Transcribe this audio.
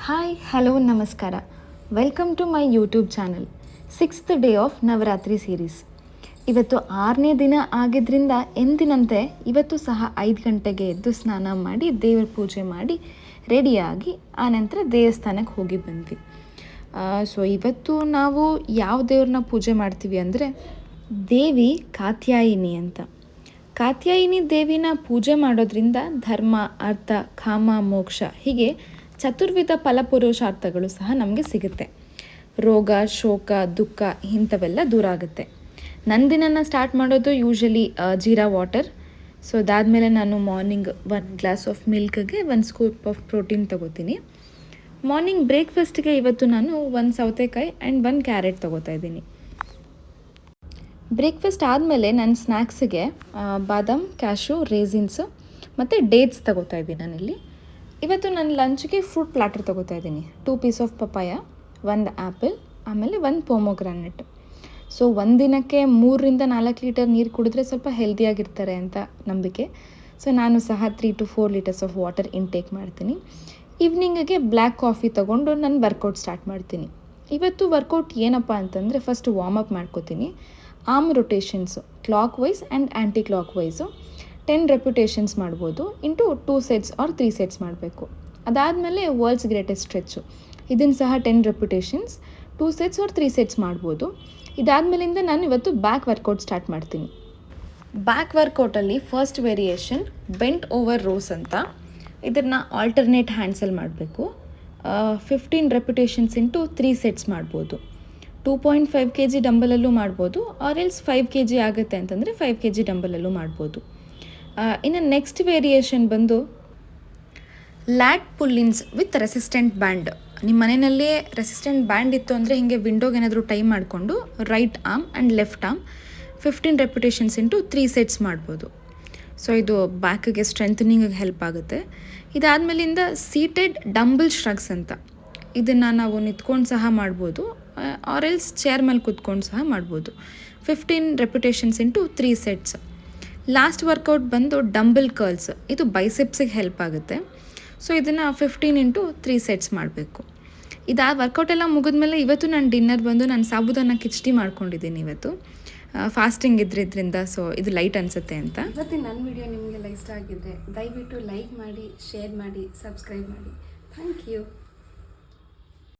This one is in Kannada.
ಹಾಯ್ ಹಲೋ ನಮಸ್ಕಾರ. Welcome to my YouTube channel. 6th day of Navaratri series. ಇವತ್ತು 6ನೇ ದಿನ ಆಗಿದ್ದರಿಂದ ಎಂದಿನಂತೆ ಇವತ್ತು ಸಹ 5 ಗಂಟೆಗೆ ಎದ್ದು ಸ್ನಾನ ಮಾಡಿ ದೇವ್ರ ಪೂಜೆ ಮಾಡಿ ರೆಡಿಯಾಗಿ ಆನಂತರ ದೇವಸ್ಥಾನಕ್ಕೆ ಹೋಗಿ ಬಂದ್ವಿ. ಸೊ ಇವತ್ತು ನಾವು ಯಾವ ದೇವ್ರನ್ನ ಪೂಜೆ ಮಾಡ್ತೀವಿ ಅಂದರೆ ದೇವಿ ಕಾತ್ಯಾಯಿನಿ ಅಂತ. ಕಾತ್ಯಾಯಿನಿ ದೇವಿನ ಪೂಜೆ ಮಾಡೋದ್ರಿಂದ ಧರ್ಮ, ಅರ್ಥ, ಕಾಮ, ಮೋಕ್ಷ ಹೀಗೆ ಚತುರ್ವಿಧ ಫಲಪುರುಷಾರ್ಥಗಳು ಸಹ ನಮಗೆ ಸಿಗುತ್ತೆ. ರೋಗ, ಶೋಕ, ದುಃಖ ಇಂಥವೆಲ್ಲ ದೂರ ಆಗುತ್ತೆ. ನನ್ನ ದಿನನ ಸ್ಟಾರ್ಟ್ ಮಾಡೋದು ಯೂಶಲಿ ಜೀರಾ ವಾಟರ್. ಸೊ ಅದಾದಮೇಲೆ ನಾನು ಮಾರ್ನಿಂಗ್ 1 ಗ್ಲಾಸ್ ಆಫ್ ಮಿಲ್ಕ್ಗೆ 1 ಸ್ಕೂಪ್ ಆಫ್ ಪ್ರೋಟೀನ್ ತೊಗೋತೀನಿ. ಮಾರ್ನಿಂಗ್ ಬ್ರೇಕ್ಫಾಸ್ಟ್ಗೆ ಇವತ್ತು ನಾನು 1 ಸೌತೆಕಾಯಿ ಆ್ಯಂಡ್ 1 ಕ್ಯಾರೆಟ್ ತೊಗೋತಾ ಇದ್ದೀನಿ. ಬ್ರೇಕ್ಫಾಸ್ಟ್ ಆದಮೇಲೆ ನನ್ನ ಸ್ನ್ಯಾಕ್ಸಿಗೆ ಬಾದಾಮ್, ಕ್ಯಾಶು, ರೇಸಿನ್ಸು ಮತ್ತು ಡೇಟ್ಸ್ ತೊಗೋತಾ ಇದ್ದೀನಿ ನಾನಿಲ್ಲಿ. ಇವತ್ತು ನನ್ನ ಲಂಚ್ಗೆ ಫ್ರೂಟ್ ಪ್ಲಾಟರ್ ತೊಗೋತಾ ಇದ್ದೀನಿ. 2 ಪೀಸ್ ಆಫ್ ಪಪಾಯ, 1 ಆ್ಯಪಲ್, ಆಮೇಲೆ 1 ಪೊಮೊಗ್ರಾನೆಟ್. ಸೊ ಒಂದಿನಕ್ಕೆ 3ರಿಂದ 4 ಲೀಟರ್ ನೀರು ಕುಡಿದ್ರೆ ಸ್ವಲ್ಪ ಹೆಲ್ದಿಯಾಗಿರ್ತಾರೆ ಅಂತ ನಂಬಿಕೆ. ಸೊ ನಾನು ಸಹ 3 to 4 litres of water intake ಮಾಡ್ತೀನಿ. ಈವ್ನಿಂಗಿಗೆ ಬ್ಲ್ಯಾಕ್ ಕಾಫಿ ತೊಗೊಂಡು ನಾನು ವರ್ಕೌಟ್ ಸ್ಟಾರ್ಟ್ ಮಾಡ್ತೀನಿ. ಇವತ್ತು ವರ್ಕೌಟ್ ಏನಪ್ಪ ಅಂತಂದರೆ ಫಸ್ಟ್ ವಾರ್ಮಪ್ ಮಾಡ್ಕೋತೀನಿ. Arm rotations clockwise and anticlockwise 10 repetitions ಮಾಡ್ಬೋದು. ಇಂಟು 2 ಸೆಟ್ಸ್ ಆರ್ 3 ಸೆಟ್ಸ್ ಮಾಡಬೇಕು. ಅದಾದಮೇಲೆ ವರ್ಲ್ಡ್ಸ್ ಗ್ರೇಟೆಸ್ಟ್ ಸ್ಟ್ರೆಚ್ಚು, ಇದನ್ನು ಸಹ 10 ರೆಪ್ಯುಟೇಷನ್ಸ್ 2 ಸೆಟ್ಸ್ ಆರ್ 3 ಸೆಟ್ಸ್ ಮಾಡ್ಬೋದು. ಇದಾದಮೇಲಿಂದ ನಾನು ಇವತ್ತು ಬ್ಯಾಕ್ ವರ್ಕೌಟ್ ಸ್ಟಾರ್ಟ್ ಮಾಡ್ತೀನಿ. ಬ್ಯಾಕ್ ವರ್ಕೌಟಲ್ಲಿ first variation bent over rows ಅಂತ. ಇದನ್ನು ಆಲ್ಟರ್ನೇಟ್ ಹ್ಯಾಂಡ್ಸಲ್ಲಿ ಮಾಡಬೇಕು. 15 ರೆಪ್ಯುಟೇಷನ್ಸ್ ಇಂಟು 3 ಸೆಟ್ಸ್ ಮಾಡ್ಬೋದು. 2.5 kg ಡಂಬಲಲ್ಲೂ ಮಾಡ್ಬೋದು, ಆರ್ ಎಲ್ಸ್ 5 kg ಆಗುತ್ತೆ ಅಂತಂದರೆ 5 kg ಡಂಬಲಲ್ಲೂ ಮಾಡ್ಬೋದು. ಇನ್ನು ನೆಕ್ಸ್ಟ್ ವೇರಿಯೇಷನ್ ಬಂದು ಲ್ಯಾಟ್ ಪುಲ್ಲಿನ್ಸ್ ವಿತ್ ರೆಸಿಸ್ಟೆಂಟ್ ಬ್ಯಾಂಡ್. ನಿಮ್ಮ ಮನೆಯಲ್ಲೇ ರೆಸಿಸ್ಟೆಂಟ್ ಬ್ಯಾಂಡ್ ಇತ್ತು ಅಂದರೆ ಹೀಗೆ ವಿಂಡೋಗೆ ಏನಾದರೂ ಟೈ ಮಾಡಿಕೊಂಡು right arm and left arm 15 repetitions into 3 sets ಮಾಡ್ಬೋದು. ಸೊ ಇದು ಬ್ಯಾಕಿಗೆ ಸ್ಟ್ರೆಂಥನಿಂಗಿಗೆ ಹೆಲ್ಪ್ ಆಗುತ್ತೆ. ಇದಾದಮೇಲಿಂದ ಸೀಟೆಡ್ ಡಂಬಲ್ ಶ್ರಗ್ಸ್ ಅಂತ. ಇದನ್ನು ನಾವು ನಿಂತ್ಕೊಂಡು ಸಹ ಮಾಡ್ಬೋದು, ಆರ್ ಎಲ್ಸ್ ಚೇರ್ ಮೇಲೆ ಕೂತ್ಕೊಂಡು ಸಹ ಮಾಡ್ಬೋದು. 15 repetitions into 3 sets. Last workout ಬಂದು ಡಂಬಲ್ ಕರ್ಲ್ಸ್. ಇದು ಬೈಸೆಪ್ಸಿಗೆ ಹೆಲ್ಪ್ ಆಗುತ್ತೆ. ಸೊ ಇದನ್ನು 15 ಇಂಟು 3 ಸೆಟ್ಸ್ ಮಾಡಬೇಕು. ವರ್ಕೌಟ್ ಎಲ್ಲ ಮುಗಿದ್ಮೇಲೆ ಇವತ್ತು ನಾನು ಡಿನ್ನರ್ ಬಂದು ನಾನು ಸಾಬುದಾನ ಕಿಚಡಿ ಮಾಡ್ಕೊಂಡಿದ್ದೀನಿ. ಇವತ್ತು ಫಾಸ್ಟಿಂಗ್ ಇದ್ರಿಂದ ಸೊ ಇದು ಲೈಟ್ ಅನಿಸುತ್ತೆ ಅಂತ. ಇವತ್ತಿನ ನನ್ನ ವಿಡಿಯೋ ನಿಮಗೆಲ್ಲ ಇಷ್ಟ ಆಗಿದ್ದರೆ ದಯವಿಟ್ಟು ಲೈಕ್ ಮಾಡಿ, ಶೇರ್ ಮಾಡಿ, ಸಬ್ಸ್ಕ್ರೈಬ್ ಮಾಡಿ. Thank you.